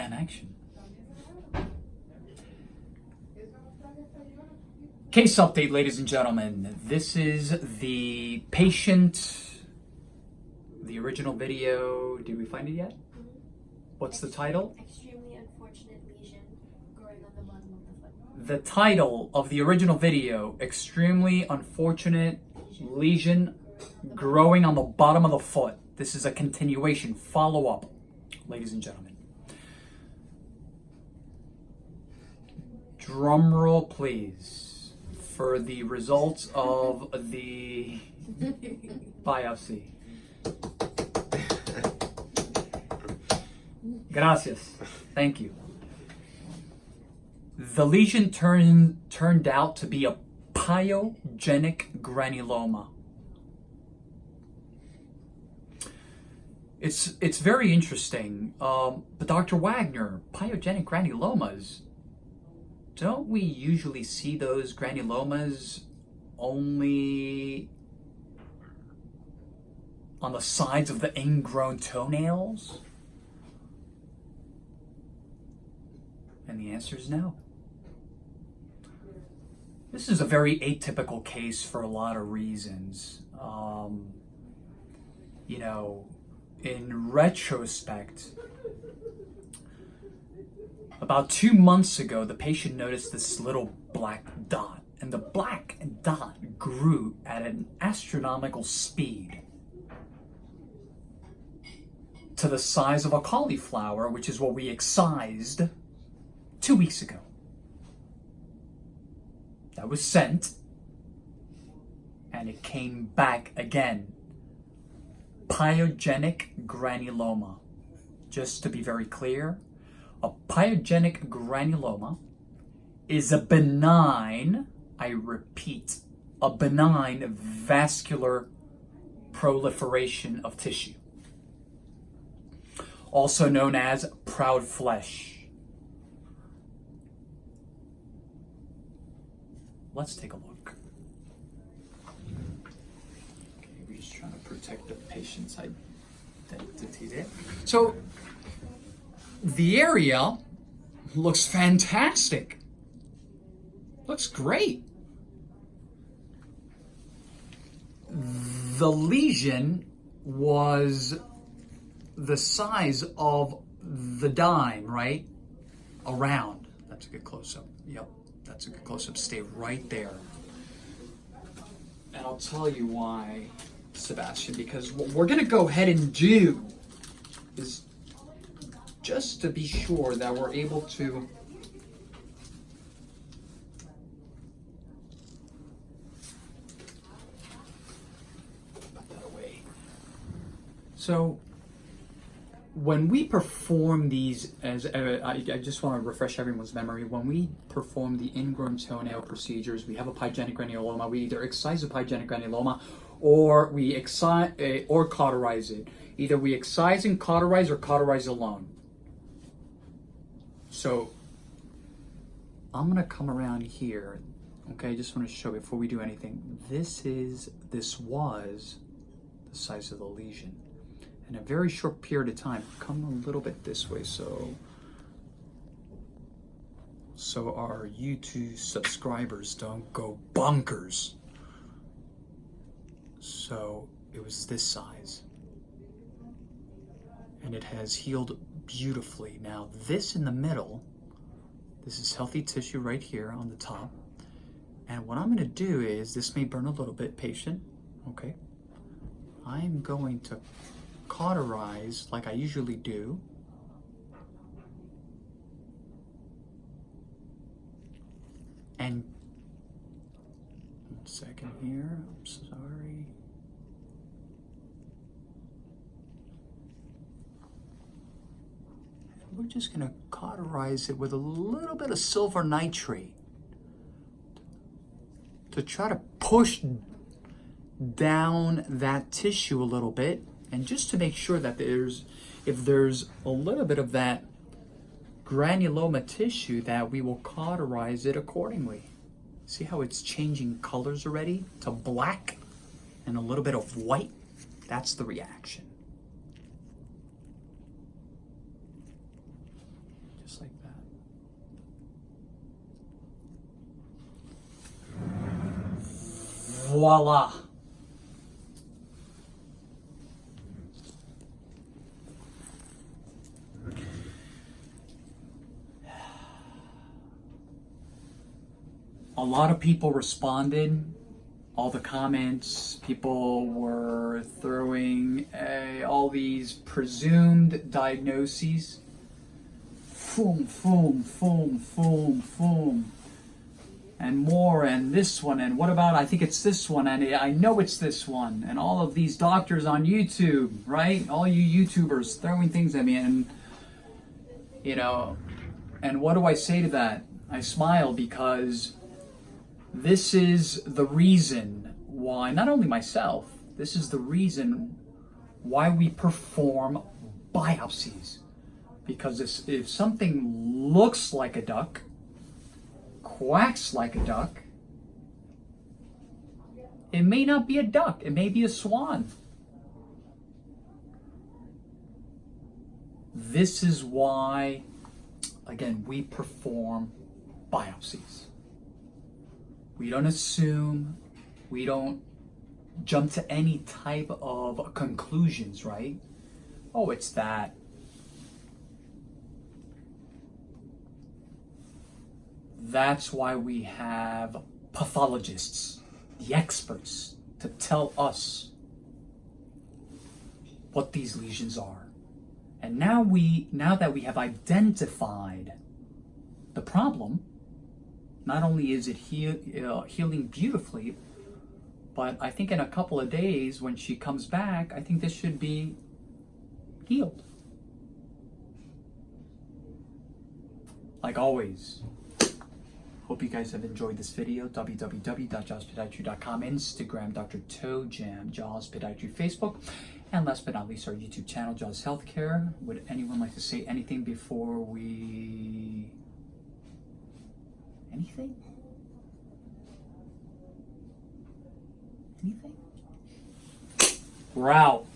And action. Case update, ladies and gentlemen. This is the patient, the original video. Did we find it yet? What's the title? Extremely unfortunate lesion growing on the bottom of the foot. The title of the original video, extremely unfortunate lesion growing on the bottom of the foot. This is a continuation, follow-up, ladies and gentlemen. Drum roll, please, for the results of the biopsy. Gracias. Thank you. The lesion turned out to be a pyogenic granuloma. It's very interesting. But Dr. Wagner, pyogenic granulomas, don't we usually see those granulomas only on the sides of the ingrown toenails? And the answer is no. This is a very atypical case for a lot of reasons. You know, in retrospect, about 2 months ago, the patient noticed this little black dot, and the black dot grew at an astronomical speed to the size of a cauliflower, which is what we excised 2 weeks ago. That was sent, and it came back again. Pyogenic granuloma. Just to be very clear, a pyogenic granuloma is a benign, I repeat, a benign vascular proliferation of tissue, also known as proud flesh. Let's take a look. Okay, we're just trying to protect the patient's identity there. So, the area looks fantastic. Looks great. The lesion was the size of the dime, right? Around. That's a good close-up. Yep, that's a good close-up. Stay right there. And I'll tell you why, Sebastian, because what we're going to go ahead and do is just to be sure that we're able to put that away. So when we perform these, as I just want to refresh everyone's memory, when we perform the ingrown toenail procedures, we have a pyogenic granuloma. We either excise a pyogenic granuloma or we excise or cauterize it. Either we excise and cauterize or cauterize alone. So I'm gonna come around here, okay? I just want to show before we do anything. This was the size of the lesion. In a very short period of time, come a little bit this way so our YouTube subscribers don't go bonkers. So it was this size. And it has healed beautifully. Now this in the middle, this is healthy tissue right here on the top. And what I'm going to do is, this may burn a little bit, patient, okay? I'm going to cauterize like I usually do. And 1 second here, I'm sorry. We're just going to cauterize it with a little bit of silver nitrate to try to push down that tissue a little bit, and just to make sure that if there's a little bit of that granuloma tissue, that we will cauterize it accordingly. See how it's changing colors already to black and a little bit of white? That's the reaction. voila. A lot of people responded. All the comments, people were throwing all these presumed diagnoses. Foom, foom, foom, foom, foom. And more, and this one, and what about, I think it's this one, and I know it's this one. And all of these doctors on YouTube, right? All you YouTubers throwing things at me, and, you know, and what do I say to that? I smile, because this is the reason why, not only myself, this is the reason why we perform biopsies. Because if something looks like a duck, quacks like a duck, it may not be a duck, it may be a swan. This is why, again, we perform biopsies. We don't assume, we don't jump to any type of conclusions, right? Oh, it's that. That's why we have pathologists, the experts, to tell us what these lesions are. And now that we have identified the problem, not only is it healing beautifully, but I think in a couple of days when she comes back, I think this should be healed. Like always, hope you guys have enjoyed this video. www.jawspodiatry.com, Instagram, Dr. Toe Jam, Jaws Podiatry, Facebook, and last but not least, our YouTube channel, Jaws Healthcare. Would anyone like to say anything before we... Anything? Anything? We're out.